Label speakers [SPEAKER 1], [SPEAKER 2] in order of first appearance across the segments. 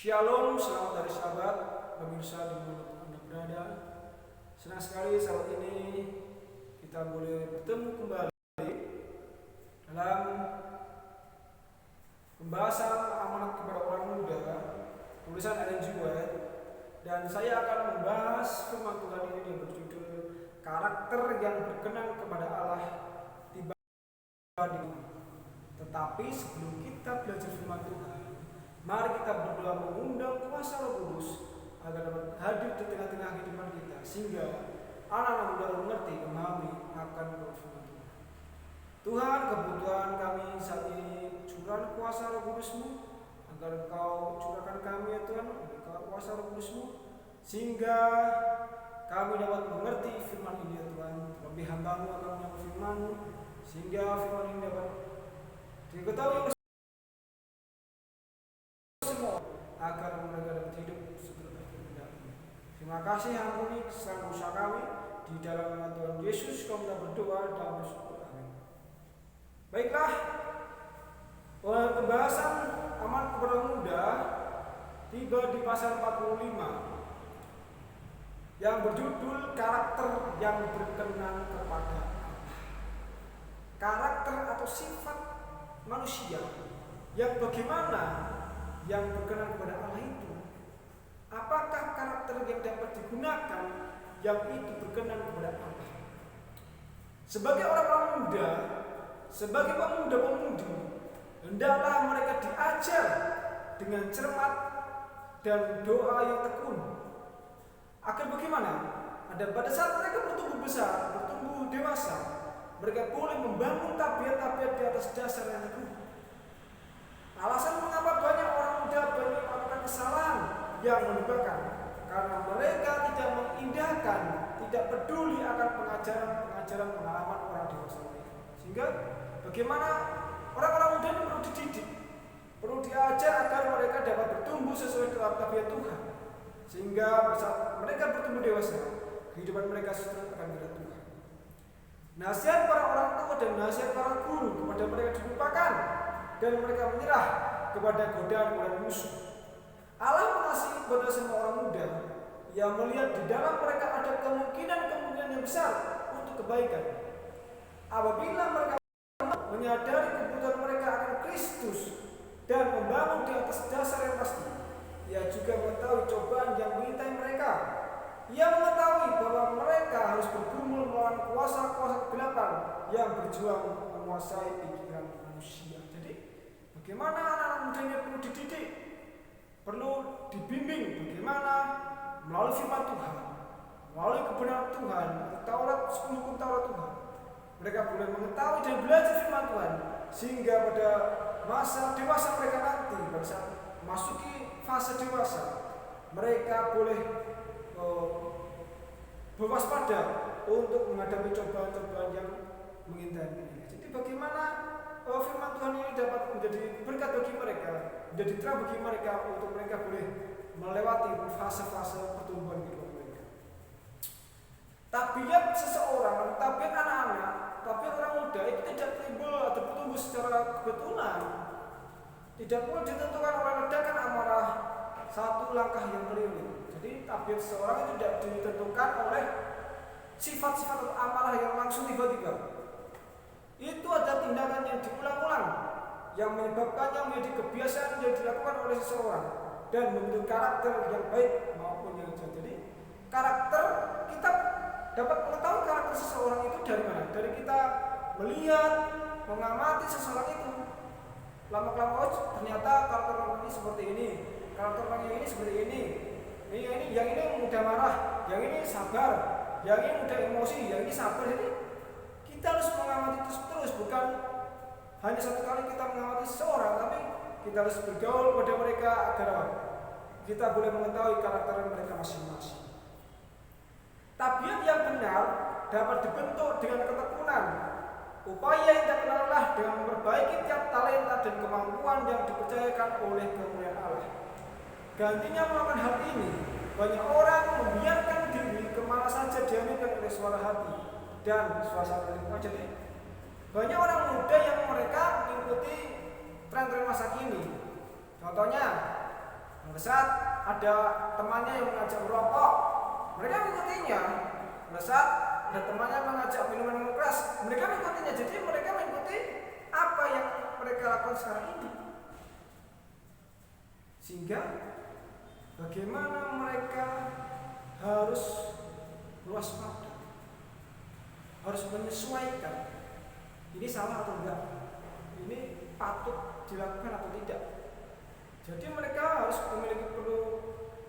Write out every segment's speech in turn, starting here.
[SPEAKER 1] Shalom, selamat hari Sabat, pemirsa di mana Anda berada. Senang sekali saat ini kita boleh bertemu kembali dalam pembahasan amanat kepada orang muda, tulisan Ellen G. White. Dan saya akan membahas firman Tuhan ini yang berjudul karakter yang berkenan kepada Allah tiba di. Tetapi sebelum kita belajar firman Tuhan, mari kita berdoa mengundang kuasa Roh Kudus agar dapat hadir di tengah-tengah kehidupan kita, sehingga anak-anak muda mengerti, memahami akan firman Tuhan. Tuhan, kebutuhan kami saat ini, curahkan kuasa Roh Kudus-Mu, agar Engkau curahkan kami ya Tuhan, kuasa Roh Kudus-Mu, sehingga kami dapat mengerti firman ini ya Tuhan. Lebih hamba-Mu akan menyampaikan firman-Mu, sehingga firman ini dapat diketahui agar mereka dapat hidup seperti kehendakmu. Terima kasih ampuni kesalahan usaha kami di dalam nama Tuhan Yesus kami berdoa dan bersyukur. Amin. Baiklah, pembahasan amanat kepada muda tiba di pasal 45 yang berjudul karakter yang berkenan kepada Allah. Karakter atau sifat manusia yang bagaimana yang berkenan kepada Allah itu. Apakah karakter yang dapat digunakan yang itu berkenan kepada Allah? Sebagai orang-orang muda, sebagai pemuda-pemudi, hendaklah mereka diajar dengan cermat dan doa yang tekun. Agar bagaimana? Pada saat mereka bertumbuh besar, bertumbuh dewasa, mereka boleh membangun tabiat-tabiat di atas dasar yang teguh. Alasan mengapa banyak orang muda banyak melakukan kesalahan yang menyebabkan karena mereka tidak mengindahkan, tidak peduli akan pengajaran pengalaman orang dewasa mereka. Sehingga bagaimana orang-orang muda ini perlu dididik, perlu diajar agar mereka dapat bertumbuh sesuai dengan tabiat Tuhan. Sehingga saat mereka bertumbuh dewasa, kehidupan mereka sesuai akan kehendak Tuhan. Nasihat para orang tua dan nasihat para guru kepada mereka dilupakan dan mereka menyerah kepada godaan musuh. Allah mengasihi kepada semua orang muda yang melihat di dalam mereka ada kemungkinan yang besar untuk kebaikan. Apabila mereka menyadari kebutuhan mereka akan Kristus dan membangun di atas dasar yang pasti, ia juga mengetahui cobaan yang mengintai mereka. Ia mengetahui bahwa mereka harus bergumul melawan kuasa-kuasa kegelapan yang berjuang menguasai pikiran manusia. Bagaimana anak-anak muda ini perlu dididik, perlu dibimbing bagaimana melalui firman Tuhan, melalui kebenaran Tuhan, Taurat, 10 hukum Taurat Tuhan. Mereka boleh mengetahui dan belajar firman Tuhan, sehingga pada masa dewasa mereka nanti, pada saat memasuki fase dewasa, mereka boleh berwaspada untuk menghadapi cobaan-cobaan yang mengintai mereka. Jadi bagaimana firman Tuhan ini dapat menjadi berkat bagi mereka, menjadi terang bagi mereka untuk mereka boleh melewati fase-fase pertumbuhan hidup mereka. Tabiat seseorang, tabiat anak-anak, tabiat orang muda itu tidak timbul atau bertumbuh secara kebetulan. Tidak boleh ditentukan oleh ledakan amarah satu langkah yang keliru. Jadi tabiat seseorang itu tidak ditentukan oleh sifat-sifat atau amarah yang langsung tiba-tiba. Itu ada tindakan yang diulang-ulang yang menyebabkannya menjadi kebiasaan yang dilakukan oleh seseorang dan membentuk karakter yang baik maupun yang jahat. Jadi karakter, kita dapat mengetahui karakter seseorang itu dari mana? Dari kita melihat, mengamati seseorang itu. Lama-lama ternyata karakter orang ini seperti ini, karakter orang ini seperti ini. Yang ini mudah marah, yang ini sabar, yang ini mudah emosi, yang ini sabar. Jadi kita harus mengamati terus, bukan hanya satu kali kita mengamati seseorang, tapi kita harus bergaul pada mereka agar kita boleh mengetahui karakter mereka masing-masing. Tabiat yang benar dapat dibentuk dengan ketekunan. Upaya yang tak lelah dengan memperbaiki tiap talenta dan kemampuan yang dipercayakan oleh kemuliaan Allah. Gantinya melakukan hal ini, banyak orang membiarkan diri kemana saja diambilkan oleh suara hati dan suasana lingkungan. Jadi banyak orang muda yang mereka mengikuti tren-tren masa kini. Contohnya Pada saat ada temannya yang mengajak merokok, mereka mengikutinya. Pada saat ada temannya mengajak minuman keras, mereka mengikutinya. Jadi mereka mengikuti apa yang mereka lakukan sekarang ini. Sehingga bagaimana mereka harus waspada, harus menyesuaikan. Ini salah atau enggak? Ini patut dilakukan atau tidak? Jadi mereka harus memiliki perlu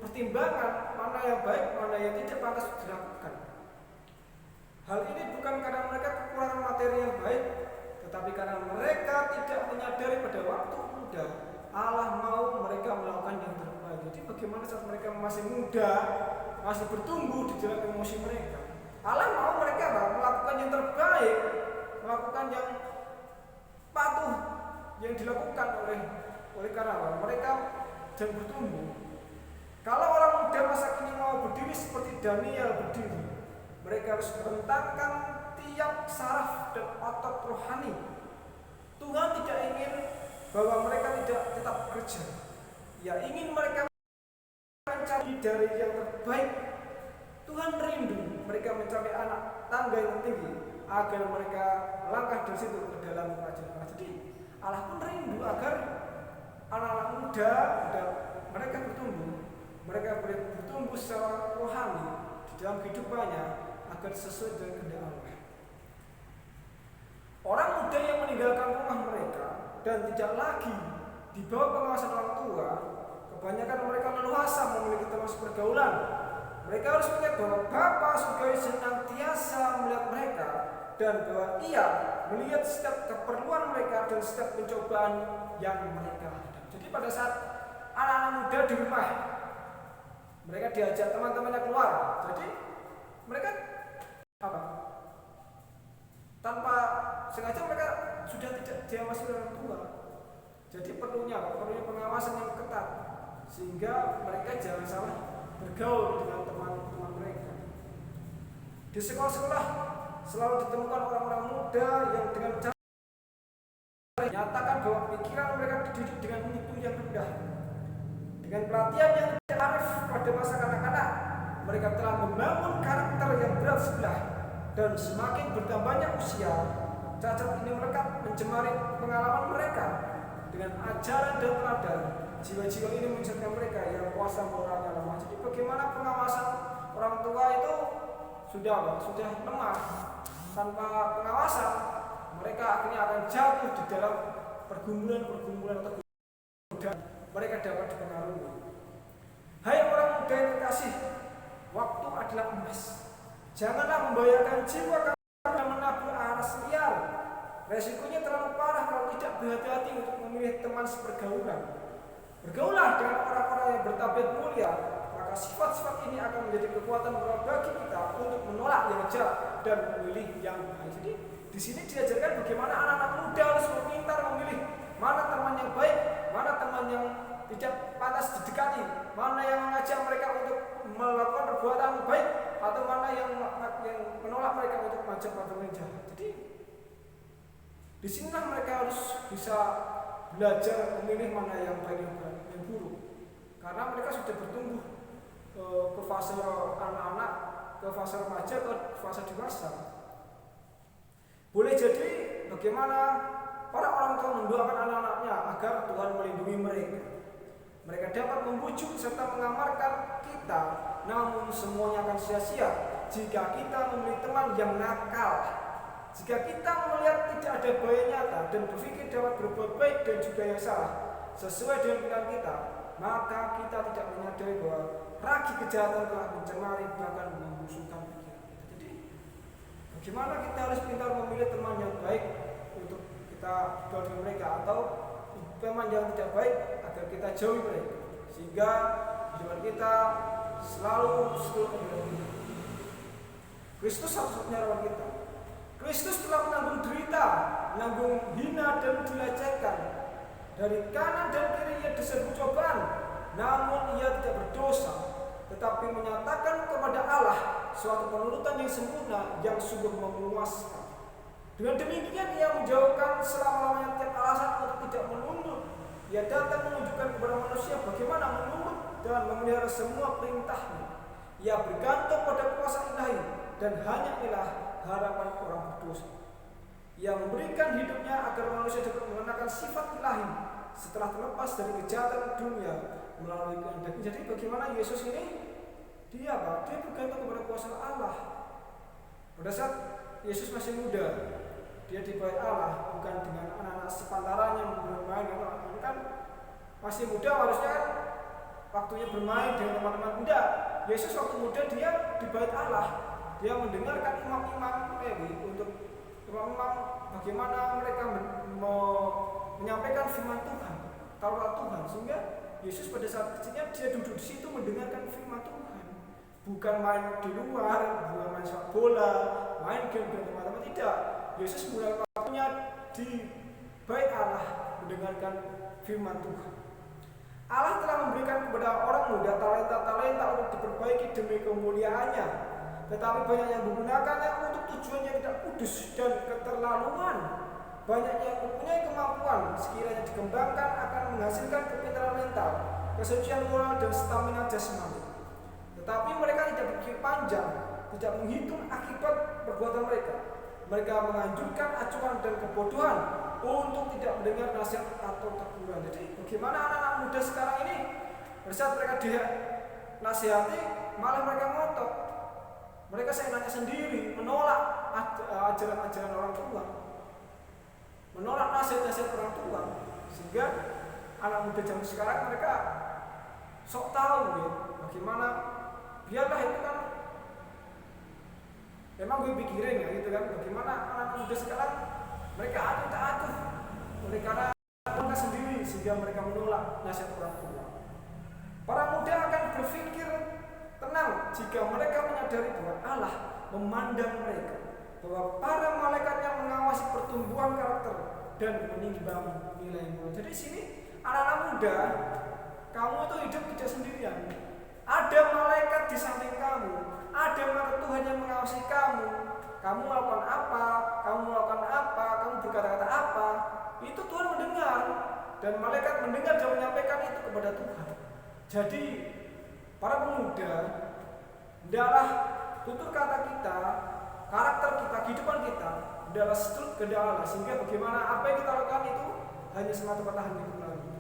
[SPEAKER 1] pertimbangan mana yang baik, mana yang tidak pantas dilakukan. Hal ini bukan karena mereka kekurangan materi yang baik, tetapi karena mereka tidak menyadari pada waktu muda Allah mau mereka melakukan yang terbaik. Jadi bagaimana saat mereka masih muda, masih bertumbuh di dalam emosi mereka, Allah mau mereka melakukan yang terbaik, melakukan yang patuh yang dilakukan oleh karena mereka dan bertumbuh. Kalau orang muda masa kini mau berdiri seperti Daniel berdiri, mereka harus merentangkan tiap saraf dan otot rohani. Tuhan tidak ingin bahwa mereka tidak tetap bekerja. Ya, ingin mereka mencari dari yang terbaik. Tuhan rindu mereka mencapai anak tangga yang tinggi agar mereka langkah dari situ ke dalam kerajaan Allah. Jadi Allah pun rindu agar anak-anak muda dan mereka boleh bertumbuh secara rohani di dalam kehidupannya agar sesuai dengan kehendak Allah. Orang muda yang meninggalkan rumah mereka dan tidak lagi di bawah pengawasan orang tua, kebanyakan mereka leluasa memiliki teman sepergaulan. Mereka harus melihat bahwa Bapa surgawi senantiasa melihat mereka dan bahwa Ia melihat setiap keperluan mereka dan setiap pencobaan yang mereka hadapi. Jadi pada saat anak-anak muda di rumah, mereka diajak teman-temannya keluar. Jadi mereka apa? Tanpa sengaja mereka sudah tidak diawasi orang tua. Jadi perlunya pengawasan yang ketat sehingga mereka jangan salah bergaul dengan teman-teman mereka. Di sekolah-sekolah selalu ditemukan orang-orang muda yang dengan cara menyatakan bahwa pikiran mereka dididik dengan mutu yang rendah. Dengan pelatihan yang tidak arif pada masa kanak-kanak, mereka telah membangun karakter yang berat sebelah. Dan semakin bertambahnya usia, cacat ini melekat mencemari pengalaman mereka. Dengan ajaran dan teladan, jiwa-jiwa ini menyesatkan mereka yang kuasa moralnya lemah. Jadi bagaimana pengawasan orang tua itu sudah lemah. Tanpa pengawasan, mereka akhirnya akan jatuh di dalam pergumulan atau dan mereka dapat dipengaruhi. Hai orang muda yang terkasih, waktu adalah emas. Janganlah membahayakan jiwa karena menabur aras liar. Resikonya terlalu parah kalau tidak berhati-hati untuk memilih teman sepergaulan. Bergaulah dengan orang-orang yang bertabiat mulia, maka sifat-sifat ini akan menjadi kekuatan moral bagi kita untuk menolak yang jahat dan memilih yang baik. Jadi di sini diajarkan bagaimana anak-anak muda harus pintar memilih mana teman yang baik, mana teman yang tidak pantas didekati, mana yang mengajak mereka untuk melakukan perbuatan baik, atau mana yang menolak mereka untuk mengajak perbuatan jahat. Jadi di sinilah mereka harus bisa belajar memilih mana yang baik dan yang buruk, karena mereka sudah bertumbuh ke fase anak-anak, ke fase remaja, ke fase dewasa. Boleh jadi bagaimana para orang tua mendoakan anak-anaknya agar Tuhan melindungi mereka. Mereka dapat membujuk serta mengamarkan kita, namun semuanya akan sia-sia jika kita memilih teman yang nakal. Jika kita melihat tidak ada bahaya nyata dan berpikir dapat berbuat baik dan juga yang salah sesuai dengan pilihan kita, maka kita tidak menyadari bahwa ragi kejahatan telah mencemari bahkan membusukkan pikiran kita. Jadi bagaimana kita harus pintar memilih teman yang baik untuk kita bergaul dengan mereka, atau teman yang tidak baik agar kita jauhi mereka, sehingga hidup kita selalu setuju dengan kita. Kristus satu-satunya lawan kita. Kristus telah menanggung derita, menanggung hina dan dilecehkan. Dari kanan dan kiri ia diserbu cobaan, namun ia tidak berdosa, tetapi menyatakan kepada Allah suatu penurutan yang sempurna yang sungguh memuaskan. Dengan demikian ia menjauhkan selama-lamanya tiap alasan untuk tidak menunduk. Ia datang menunjukkan kepada manusia bagaimana menurut dan memelihara semua perintahnya. Ia bergantung pada kuasa ilahi dan hanya inilah harapan orang berdosa. Ia memberikan hidupnya agar manusia dapat mengenakan sifat ilahi setelah terlepas dari kejahatan dunia melalui kehendaknya. Jadi bagaimana Yesus ini? Dia bergantung kepada kuasa Allah. Pada saat Yesus masih muda, dia dibawa Allah, bukan dengan anak-anak sepantarannya bermain. Ini kan masih muda, harusnya kan waktunya bermain dengan teman-teman. Tidak, Yesus waktu muda dia di bait Allah. Dia mendengarkan imam-imam Lewi untuk imam-imam bagaimana mereka menyampaikan firman Tuhan, Taurat Tuhan. Sehingga Yesus pada saat kecilnya dia duduk di situ mendengarkan firman Tuhan. Bukan main di luar, bukan main sepak bola, main game dengan teman-teman. Tidak. Yesus mulai waktunya di bait Allah mendengarkan firman Tuhan. Allah telah memberikan kepada orang muda talenta-talenta untuk diperbaiki demi kemuliaannya, tetapi banyak yang menggunakannya untuk tujuan yang tidak kudus dan keterlaluan. Banyak yang mempunyai kemampuan sekiranya dikembangkan akan menghasilkan kepintaran mental, kesucian moral dan stamina jasmani. Tetapi mereka tidak berpikir panjang, tidak menghitung akibat perbuatan mereka. Mereka menganjurkan acuan dan kebodohan untuk tidak mendengar nasihat atau teguran. Jadi bagaimana anak-anak muda sekarang ini, pada saat mereka dinasihati malah mereka ngotot. Mereka seenaknya sendiri, menolak ajaran-ajaran orang tua, menolak nasihat-nasihat orang tua. Sehingga anak muda zaman sekarang mereka sok tahu ya, bagaimana biarlah itu kan. Memang gue pikirin ya gitu kan, bagaimana anak muda sekarang mereka atuh oleh karena mereka sendiri sehingga mereka menolak nasihat orang tua. Para muda akan berpikir tenang jika mereka menyadari bahwa Allah memandang mereka, bahwa para malaikat yang mengawasi pertumbuhan karakter dan menimbang nilai moral. Jadi sini anak-anak muda, kamu itu hidup tidak sendirian. Ada malaikat di samping kamu, ada malaikat Tuhan yang mengawasi kamu. Kamu melakukan apa, kamu berkata-kata apa, itu Tuhan mendengar. Dan malaikat mendengar dan menyampaikan itu kepada Tuhan. Jadi para pemuda, hendaklah tutur kata kita, karakter kita, kehidupan kita adalah seturut kehendak Allah. Sehingga bagaimana apa yang kita lakukan itu hanya semata-mata hanya untuk Allah.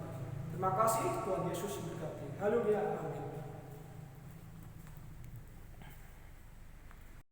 [SPEAKER 1] Terima kasih, Tuhan Yesus memberkati. Haleluya, amin.